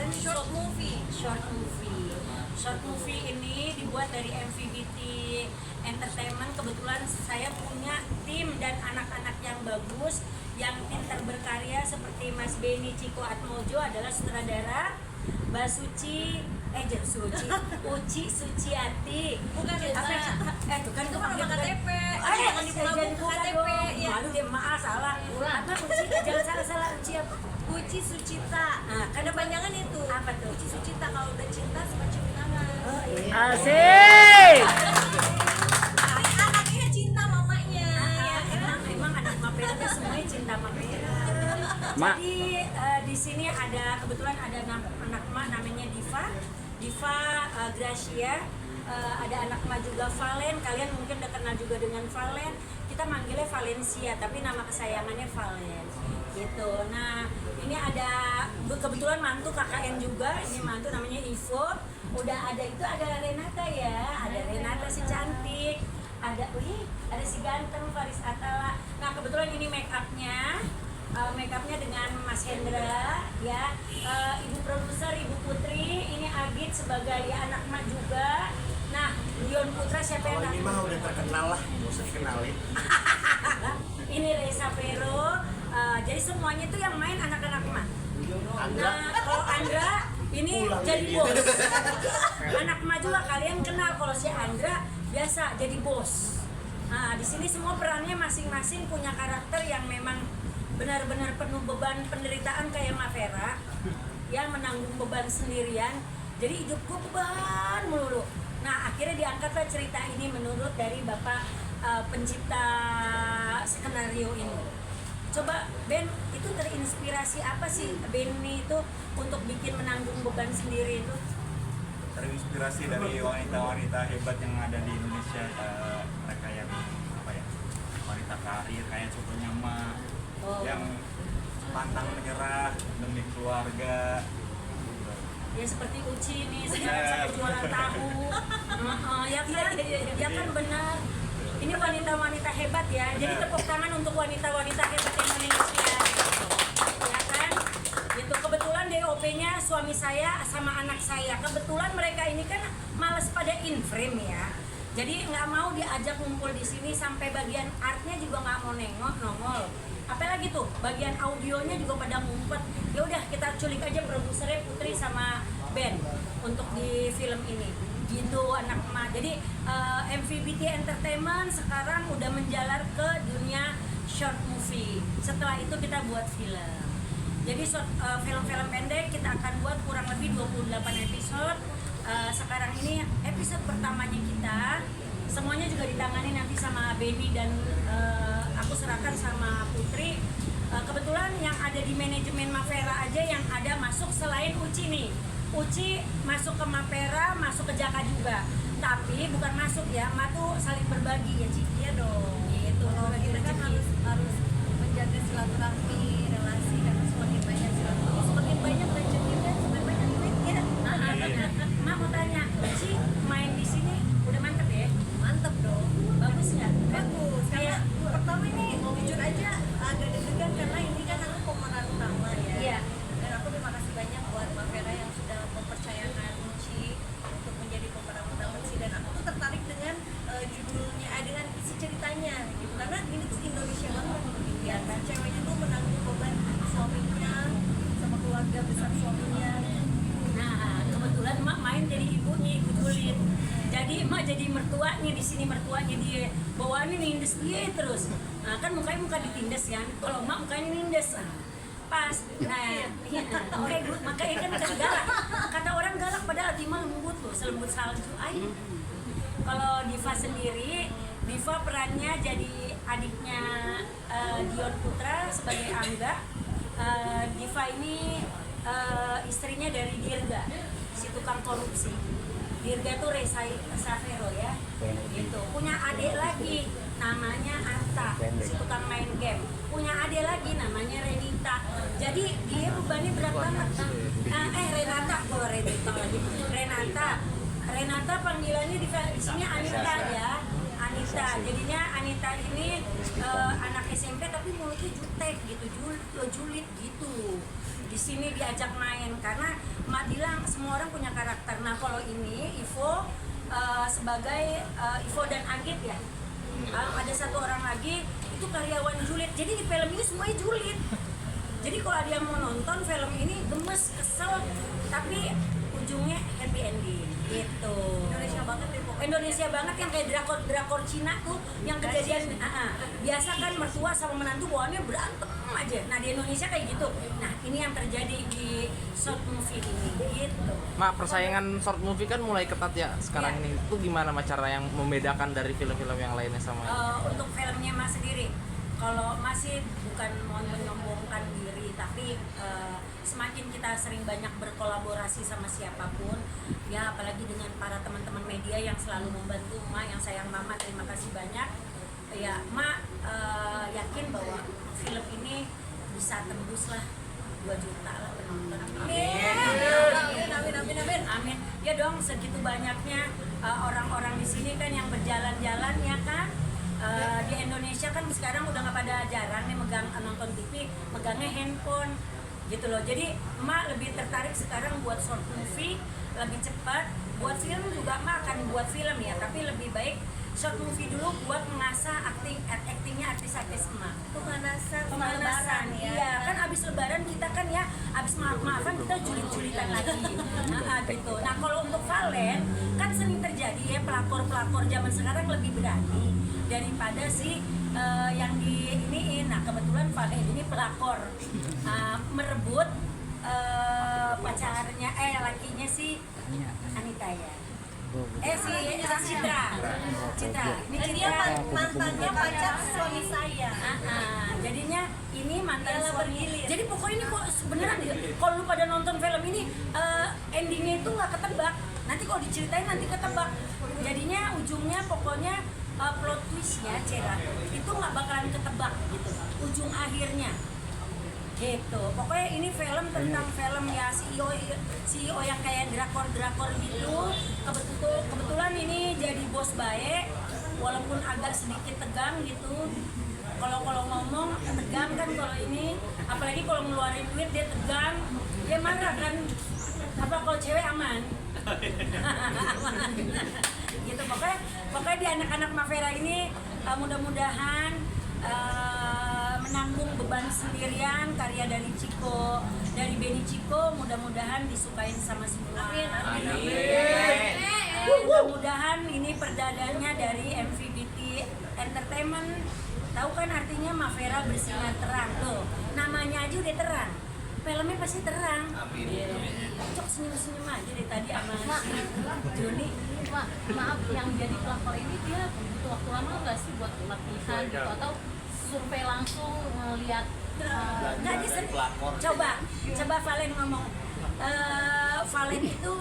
kemarin short movie. Short movie ini dibuat dari MVBT Entertainment. Kebetulan saya punya tim dan anak-anak yang bagus, yang pintar berkarya seperti Mas Beni Ciko Atmojo adalah sutradara, Mbak Uci Suciati. Bukan ya, Itu kan itu nama KTP. Jangan dibuka KTP ya. Malu dia, maaf salah. Apa Uci? Jangan salah Uci apa? Uci Sucita. Nah, Ada panjangan itu. Apa tuh? Uci Sucita, kalau udah cinta suka cium tangan. Oh, iya. Asik. Anaknya cinta mamanya. Emang anak Mapera tuh semuanya cinta Mapera. Mak. Jadi di sini ada kebetulan ada anak mak namanya Diva Gracia. Ada anak mak juga Valen. Kalian mungkin udah kenal juga dengan Valen. Kita manggilnya Valencia, tapi nama kesayangannya Valen. Gitu. Nah, ini ada kebetulan mantu KKN juga. Ini mantu namanya Ivo. Udah ada Renata ya. Ada Renata si cantik. Ada si ganteng Faris Atala. Nah, kebetulan ini make upnya dengan Mas Hendra ya. Ibu produser Ibu Putri, ini Agit sebagai anak mak juga. Nah, Dion Putra siapa yang Kalau ini mah udah terkenal lah, nggak usah dikenalin. Ini Reza Vero. Jadi semuanya itu yang main anak-anak mak. Nah, kalau Andra ini jadi bos. Anak mak juga kalian kenal. Kalau si Andra biasa jadi bos. Nah, di sini semua perannya masing-masing punya karakter yang memang benar-benar penuh beban penderitaan kayak Mavera yang menanggung beban sendirian. Jadi hidupku beban melulu. Nah, akhirnya diangkatlah cerita ini menurut dari Bapak pencipta skenario ini. Coba Ben, itu terinspirasi apa sih Benny itu untuk bikin menanggung beban sendiri itu? Terinspirasi dari wanita-wanita hebat yang ada di Indonesia, mereka yang wanita karir kayak contohnya yang pantang menyerah demi keluarga. Ya seperti Uci nih, sekarang sampai jualan tahu. Ya kan benar. Ini wanita-wanita hebat ya. Jadi tepuk tangan untuk wanita-wanita hebat Indonesia. Ya kan? Gitu. Kebetulan DOP-nya suami saya sama anak saya. Kebetulan mereka ini kan males pada in frame ya. Jadi nggak mau diajak ngumpul di sini, sampai bagian artnya juga nggak mau nongol. Apalagi tuh bagian audionya juga pada ngumpet. Ya udah kita culik aja produsernya Putri sama Ben untuk di film ini. Gitu anak emak. Jadi MVBT Entertainment sekarang udah menjalar ke dunia short movie. Setelah itu kita buat film. Jadi film-film pendek kita akan buat kurang lebih 28 episode. Sekarang ini episode pertamanya kita. Semuanya juga ditangani nanti sama Benny dan aku serahkan sama Putri. Kebetulan yang ada di manajemen Mavera aja yang ada masuk selain Uci nih. Uci masuk ke Mavera, masuk ke Jaka juga. Tapi bukan masuk ya, Ma tuh saling berbagi ya Ci. Iya dong. Gitu, Kita kan harus menjaga silaturahmi, relasi, karena semakin banyak silaturahmi, semakin banyak rezekinya, semakin banyak duitnya. Ma mau tanya, Uci main di sini udah mantep ya? Mantep dong. Bagus nggak? Bagus. Kayak pertama ini jujur aja agak deg-degan karena ini kan aku pemeran utama ya. Iya. Dan aku terima kasih banyak buat Mavera yang sudah mempercayakan Uci untuk menjadi pemeran utama sih. Dan aku tuh tertarik dengan judulnya, dengan isi ceritanya gitu. Karena ini tuh Indonesia banget gitu ya. Kan ceweknya tuh menanggung beban suaminya sama keluarga besar suaminya. Nah, kebetulan Mak main jadi ibunya, Ibu Julid. Jadi Mak jadi mertuanya di sini, mertuanya dia. Bawaannya nindes dia terus. Nah, kan mukanya muka ditindes kan. Kalau Mak mukanya nindes. Pas. Nah, iya. Makanya kan bukan galak. Kata orang galak padahal hati mah lembut loh, selembut salju. Kalau Diva sendiri, Diva perannya jadi adiknya Dion Putra sebagai Angga. Diva ini istrinya dari Dirga, si tukang korupsi. Dirga tuh Reza Vero ya, gitu. Punya adik lagi namanya Arta, si tukang main game. Punya adik lagi namanya Renita. Jadi dia bebannya berat banget. Renata, kalau Renita lagi. Renata panggilannya di sini Anita ya. Anita, jadinya Anita ini anak SMP tapi mulutnya jutek gitu, julid gitu. Di sini diajak main karena Mak Mak bilang semua orang punya karakter. Nah kalau ini Ivo sebagai Ivo dan Agit ya. Ada satu orang lagi itu karyawan julid. Jadi di film ini semuanya julid. Jadi kalau ada yang mau nonton film ini gemes, kesel, tapi ujungnya happy ending gitu. Indonesia banget deh pokoknya. Indonesia banget yang kayak drakor Cina tuh yang kejadian biasa kan mertua sama menantu bawaannya berantem aja. Nah di Indonesia kayak gitu. Nah ini yang terjadi di short movie ini gitu. Mak, persaingan short movie kan mulai ketat ya sekarang Iya. ini. Itu gimana Mak cara yang membedakan dari film-film yang lainnya sama ini? Untuk filmnya Mas sendiri, kalau masih bukan mau menyombongkan diri, tapi semakin kita sering banyak berkolaborasi sama siapapun, ya apalagi dengan para teman-teman media yang selalu membantu Ma, yang sayang Mama, terima kasih banyak. Ya Ma yakin bahwa film ini bisa tembus lah 2 juta lah penonton. Amin. Amin. Ya dong, segitu banyaknya orang-orang di sini kan yang berjalan-jalan ya kan. Di Indonesia kan sekarang udah nggak pada jarang nih megang nonton TV, megangnya handphone gitu loh. Jadi emak lebih tertarik sekarang buat short movie, lebih cepat. Buat film juga emak akan buat film ya, tapi lebih baik short movie dulu buat mengasah actingnya artis-artis emak. Pemanasan ya. iya kan abis lebaran kita kan ya abis maaf-maafan kita julit-julitan lagi gitu. Nah kalau untuk Valen kan sering terjadi ya pelakor-pelakor zaman sekarang lebih berani daripada si yang di iniin. Nah kebetulan Valen ini pelakor merebut pacarnya lakinya si Anita ya. Si Citra. Ini Dan dia Citra. mantannya pacar suami saya. Jadinya ini mantan Dia suami. bergilir. Jadi pokoknya ini kok beneran ya, kalau lu pada nonton film ini endingnya itu nggak ketebak. Nanti kalau diceritain nanti ketebak. Jadinya ujungnya pokoknya plot twistnya Cera itu nggak bakalan ketebak gitu. Ujung akhirnya gitu. Pokoknya ini film tentang film ya CEO yang kayak drakor gitu. Kebetulan ini jadi bos baik walaupun agak sedikit tegang gitu. Kalau ngomong tegang kan kalau ini, apalagi kalau ngeluarin duit dia tegang, dia marah kan. Apa kalau cewek aman? Aman. Gitu pokoknya di anak-anak Mavera ini mudah-mudahan menanggung beban sendirian karya dari Ciko, dari Benny Ciko, mudah-mudahan disukain sama semua. Mudah-mudahan ini perdadanya dari MVBT Entertainment. Tahu kan artinya Mavera bersinar terang tuh. Namanya aja udah terang. Filmnya pasti terang. Cok senyum-senyum aja dari tadi sama si Joni. Maaf, yang jadi pelakor ini dia butuh waktu lama nggak sih buat latihan gitu atau survei langsung ngelihat Nggak coba Valen ngomong. Valen itu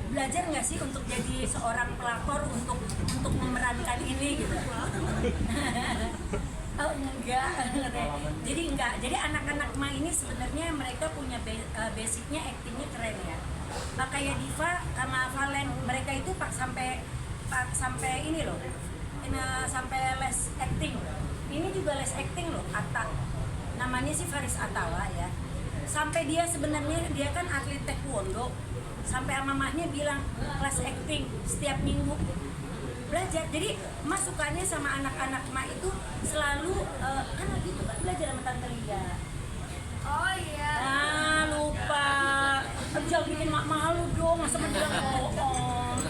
belajar nggak sih untuk jadi seorang pelakor untuk memerankan ini gitu? Oh enggak. Jadi anak-anak Ma ini sebenarnya mereka punya basicnya actingnya keren ya. Kayak Diva sama Valen mereka itu sampai ini loh. Sampai les acting. Ini juga les acting loh, Atta. Namanya sih Faris Atawa ya. Sampai dia sebenarnya dia kan atlet taekwondo. Sampai mamahnya bilang kelas acting setiap minggu belajar. Jadi Mas sukanya sama anak-anak Ma itu selalu kan lagi itu kan belajar sama Tante Lia. Oh iya. Lupa. Jangan bikin Mak malu dong, masa bilang bohong.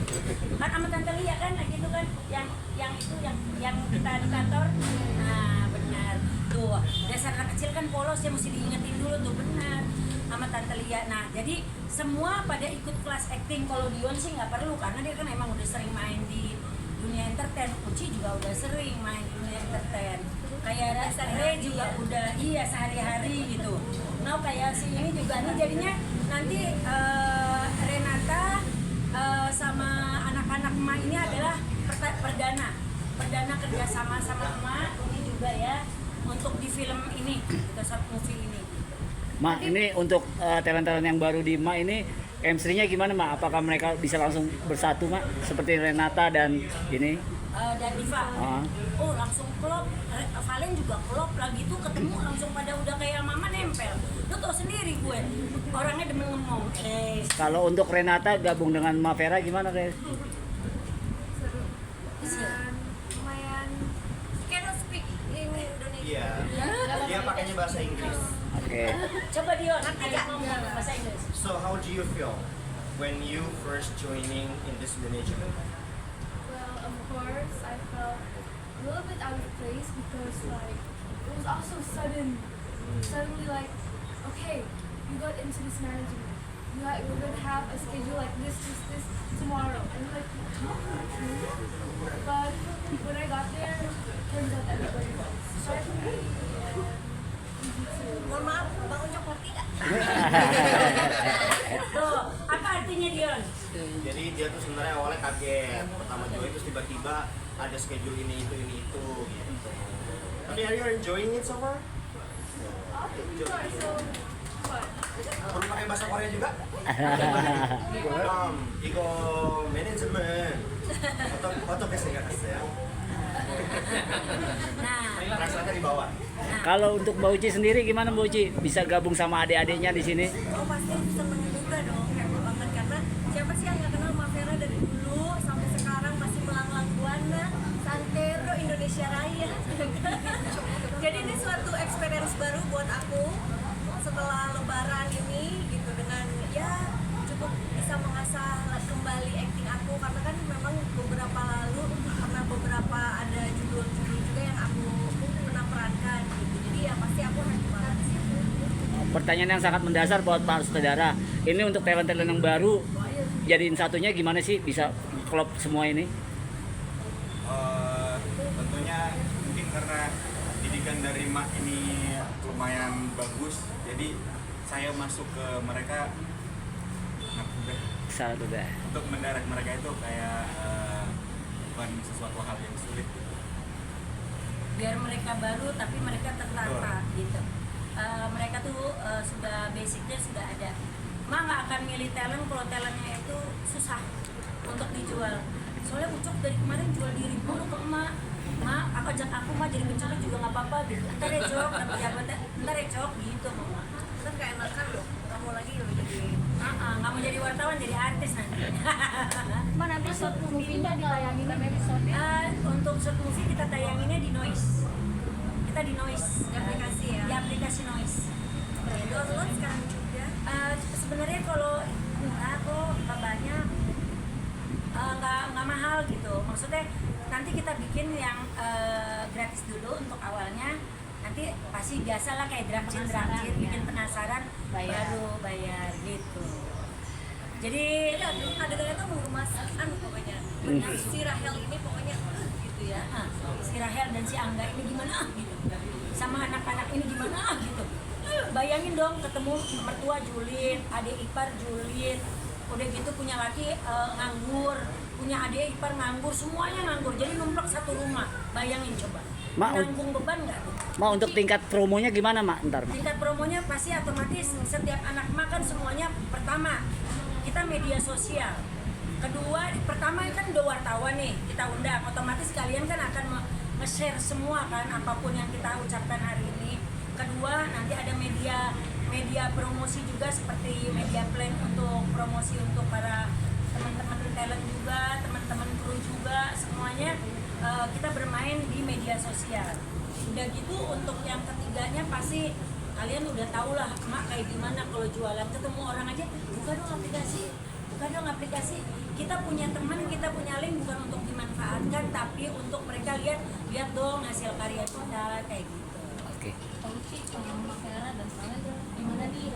Kan sama Tante Lia kan gitu kan yang kita di kantor. Nah, benar. Tuh, dasar anak kecil kan polos ya mesti diingetin dulu tuh benar sama Tante Lia. Nah, jadi semua pada ikut kelas acting. Kalau Dion sih nggak perlu karena dia kan emang udah sering main di dunia entertain. Uci juga udah sering main di dunia entertain. Kayak Ray juga udah sehari-hari gitu. Nah, kayak si ini juga nih jadinya nanti Renata sama anak-anak Ma ini adalah perdana kerjasama sama Ma ini juga ya untuk di film ini, kita short movie ini. Ma, ini untuk talent-talent yang baru di Ma ini chemistry-nya gimana Ma? Apakah mereka bisa langsung bersatu Ma? Seperti Renata dan ini dan Diva. Ah. Oh langsung klop, Valen juga klop lagi tuh ketemu langsung pada udah kayak mama nempel. Lu tau sendiri gue, orangnya demen ngomong. Kalau untuk Renata gabung dengan Mavera gimana, Res? Lumayan cannot speak in Indonesia. Iya. Dia pakainya bahasa Inggris. Oke. Coba Dion, ajak ngomong bahasa Inggris. So how do you feel when you first joining in this management? Well, of course, I felt a little bit out of place because, like, it was also sudden. Suddenly, like, okay, you got into this management. We're gonna have a schedule like this tomorrow. And like, huh? But when I got there, turns out everybody was friendly and easy to. Mohon maaf, Bang Ucok ngerti nggak? Tuh, apa artinya Dion? Jadi dia tuh sebenarnya awalnya kaget pertama join terus tiba-tiba ada schedule ini itu gitu. Tapi are you enjoying it so far? Sure, so, what? Perlu pakai bahasa Korea juga? 이거 management 어떻게 생각하세요? Nah, Translate di bawah. Kalau untuk Mbak Uci sendiri gimana Mbak Uci? Bisa gabung sama adik-adiknya di sini? Oh pasti seneng juga dong, happy banget karena siapa sih yang nggak kenal Mavera dari dulu sampai sekarang masih melanglang buana Santero Indonesia Raya. Jadi ini suatu experience baru buat aku setelah Lebaran ini gitu dengan ya cukup bisa mengasah kembali acting aku karena kan memang beberapa lalu pernah beberapa ada judul-judul juga yang aku pernah perankan gitu. Jadi ya pasti aku happy banget sih. Pertanyaan yang sangat mendasar buat para saudara. Ini untuk talent-talent yang baru, jadiin satunya gimana sih bisa klop semua ini? Tentunya mungkin karena didikan dari mak ini lumayan bagus, jadi saya masuk ke mereka udah Salah udah. untuk mendirect mereka itu kayak bukan sesuatu hal yang sulit. biar mereka baru tapi mereka tertata gitu. Mereka tuh sudah basicnya sudah ada. Ma nggak akan milih talent kalau talentnya itu susah untuk dijual. Soalnya Ucok dari kemarin jual diri mulu ke emak. Ma, aku ajak aku mah jadi pencuri juga nggak apa-apa gitu. Ntar ya Cok, dapat jabatan, ntar ya Cok gitu. Kan kayak enakan loh, kamu lagi lo jadi Nggak mau jadi wartawan, jadi artis nanti. Mbak nanti short movie-nya ditayangin di episode Untuk short movie kita tayanginnya di Noise. Kita di Noise. di aplikasi ya. Di aplikasi Noise. Download sekarang juga. Sebenarnya kalau murah kok nggak banyak, nggak mahal gitu. Maksudnya nanti kita bikin yang gratis dulu untuk awalnya. Nanti pasti biasa lah kayak drakcin bikin penasaran, baru bayar gitu. Jadi Adegannya tuh mengemaskan pokoknya. Si Rahel ini pokoknya gitu ya. si Rahel dan si Angga ini gimana gitu, sama anak-anak ini gimana gitu. Bayangin dong ketemu mertua julid, adik ipar julid, udah gitu punya laki nganggur, punya adik ipar nganggur, semuanya nganggur, jadi numplak satu rumah. Bayangin coba, nanggung beban nggak tuh? Ma, untuk tingkat promonya gimana, Mak? Ntar, Ma. Tingkat promonya pasti otomatis setiap anak makan semuanya. Pertama, kita media sosial. Kedua, pertama kan udah wartawan nih, kita undang. Otomatis kalian kan akan nge-share semua kan apapun yang kita ucapkan hari ini. Kedua, nanti ada media promosi juga seperti media plan untuk promosi untuk para teman-teman talent juga, teman-teman kru juga, semuanya kita bermain di media sosial. Udah gitu untuk yang ketiganya pasti kalian udah tau lah Mak kayak gimana kalau jualan, ketemu orang aja buka dong aplikasi, kita punya teman, kita punya link bukan untuk dimanfaatkan tapi untuk mereka lihat dong hasil karya kita kayak gitu. Oke. Uci, Mbak Vera dan Saleh, gimana nih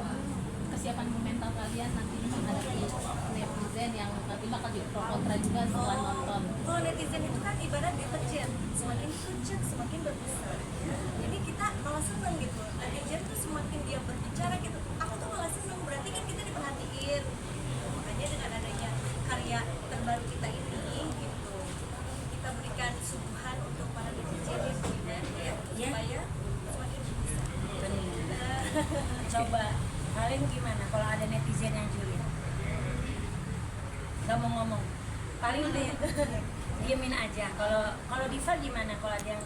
kesiapan mental kalian nanti menghadapi netizen yang nanti bakal jadi pro kontra juga setelah nonton? Kalau netizen itu kan ibarat deterjen, semakin dituncet semakin berbesar. Jadi kita malah seneng gitu. Netizen tuh semakin dia berbicara gitu, aku tuh malah seneng. Berarti kan kita diperhatiin. Makanya dengan adanya karya terbaru kita ini gitu, kita berikan suguhan untuk para netizen ya, supaya semakin besar. Coba kalian gimana kalau ada netizen yang julid? Gak mau ngomong. paling diemin aja. Kalau Diva gimana kalau ada yang